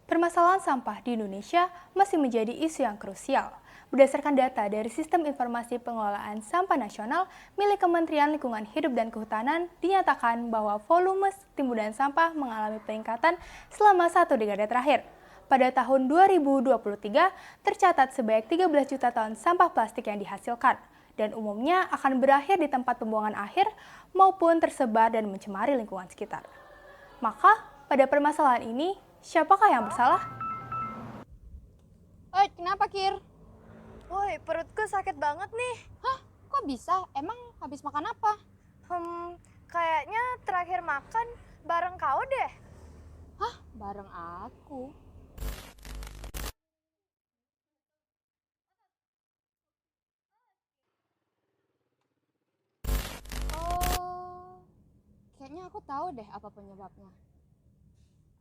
Permasalahan sampah di Indonesia masih menjadi isu yang krusial. Berdasarkan data dari Sistem Informasi Pengelolaan Sampah Nasional milik Kementerian Lingkungan Hidup dan Kehutanan, dinyatakan bahwa volume timbunan sampah mengalami peningkatan selama 1 dekade terakhir. Pada tahun 2023, tercatat sebanyak 13 juta ton sampah plastik yang dihasilkan, dan umumnya akan berakhir di tempat pembuangan akhir maupun tersebar dan mencemari lingkungan sekitar. Maka, pada permasalahan ini, siapakah yang bersalah? Oi, kenapa, Kir? Woi, perutku sakit banget nih. Hah? Kok bisa? Emang habis makan apa? Kayaknya terakhir makan bareng kau deh. Hah? Bareng aku? Oh, kayaknya aku tahu deh apa penyebabnya.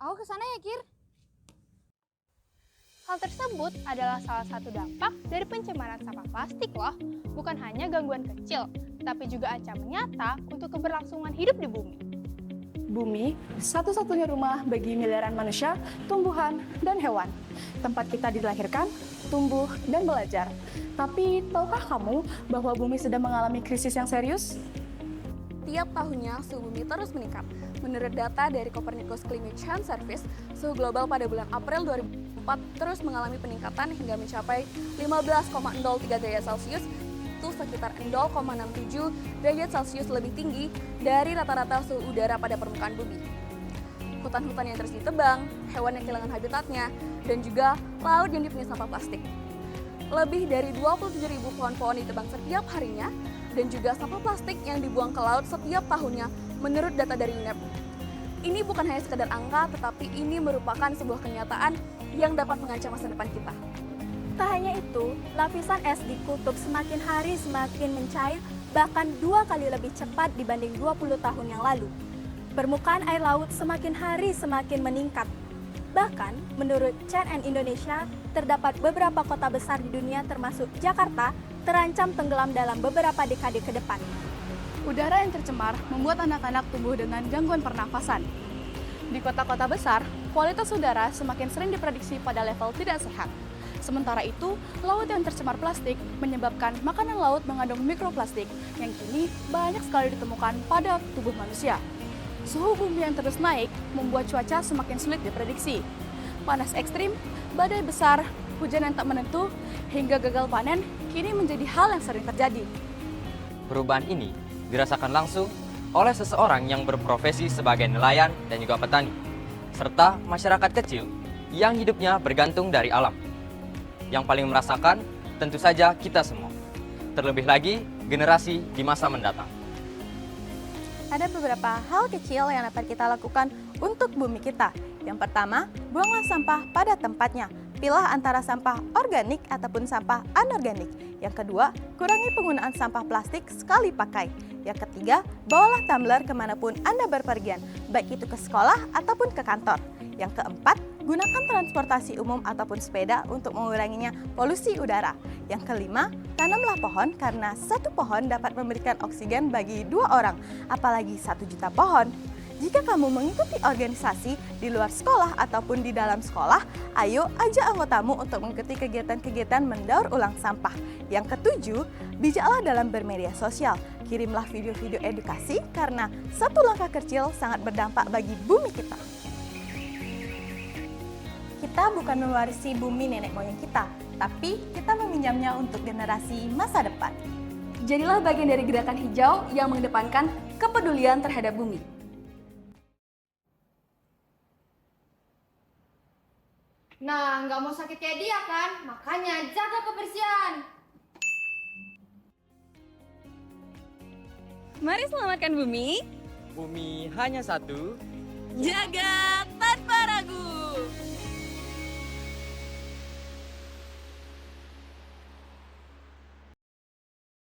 Aku kesana ya, Kir? Hal tersebut adalah salah satu dampak dari pencemaran sampah plastik loh. Bukan hanya gangguan kecil, tapi juga ancaman nyata untuk keberlangsungan hidup di bumi. Bumi, satu-satunya rumah bagi miliaran manusia, tumbuhan, dan hewan. Tempat kita dilahirkan, tumbuh, dan belajar. Tapi, tahukah kamu bahwa bumi sedang mengalami krisis yang serius? Tiap tahunnya suhu bumi terus meningkat. Menurut data dari Copernicus Climate Change Service, suhu global pada bulan April 2004 terus mengalami peningkatan hingga mencapai 15,03 derajat Celcius, itu sekitar 0,67 derajat Celcius lebih tinggi dari rata-rata suhu udara pada permukaan bumi. Hutan-hutan yang terus ditebang, hewan yang kehilangan habitatnya, dan juga laut yang dipenuhi sampah plastik. Lebih dari 27.000 pohon-pohon ditebang setiap harinya, dan juga sampah plastik yang dibuang ke laut setiap tahunnya menurut data dari UNEP. Ini bukan hanya sekedar angka, tetapi ini merupakan sebuah kenyataan yang dapat mengancam masa depan kita. Tak hanya itu, lapisan es di kutub semakin hari semakin mencair, bahkan 2 kali lebih cepat dibanding 20 tahun yang lalu. Permukaan air laut semakin hari semakin meningkat. Bahkan, menurut CNN Indonesia, terdapat beberapa kota besar di dunia termasuk Jakarta terancam tenggelam dalam beberapa dekade ke depan. Udara yang tercemar membuat anak-anak tumbuh dengan gangguan pernafasan. Di kota-kota besar, kualitas udara semakin sering diprediksi pada level tidak sehat. Sementara itu, laut yang tercemar plastik menyebabkan makanan laut mengandung mikroplastik yang kini banyak sekali ditemukan pada tubuh manusia. Suhu bumi yang terus naik membuat cuaca semakin sulit diprediksi. Panas ekstrim, badai besar, hujan yang tak menentu, hingga gagal panen kini menjadi hal yang sering terjadi. Perubahan ini dirasakan langsung oleh seseorang yang berprofesi sebagai nelayan dan juga petani, serta masyarakat kecil yang hidupnya bergantung dari alam. Yang paling merasakan tentu saja kita semua, terlebih lagi generasi di masa mendatang. Ada beberapa hal kecil yang dapat kita lakukan untuk bumi kita. Yang pertama, buanglah sampah pada tempatnya. Pilah antara sampah organik ataupun sampah anorganik. Yang kedua, kurangi penggunaan sampah plastik sekali pakai. Yang ketiga, bawalah tumbler kemanapun Anda berpergian, baik itu ke sekolah ataupun ke kantor. Yang keempat, gunakan transportasi umum ataupun sepeda untuk menguranginya polusi udara. Yang kelima, tanamlah pohon karena 1 pohon dapat memberikan oksigen bagi 2 orang, apalagi 1 juta pohon. Jika kamu mengikuti organisasi di luar sekolah ataupun di dalam sekolah, ayo ajak anggotamu untuk mengikuti kegiatan-kegiatan mendaur ulang sampah. Yang ketujuh, bijaklah dalam bermedia sosial. Kirimlah video-video edukasi karena 1 langkah kecil sangat berdampak bagi bumi kita. Kita bukan mewarisi bumi nenek moyang kita, tapi kita meminjamnya untuk generasi masa depan. Jadilah bagian dari gerakan hijau yang mengedepankan kepedulian terhadap bumi. Nah, nggak mau sakit kayak dia kan? Makanya jaga kebersihan. Mari selamatkan bumi. Bumi hanya satu. Jaga tanpa ragu.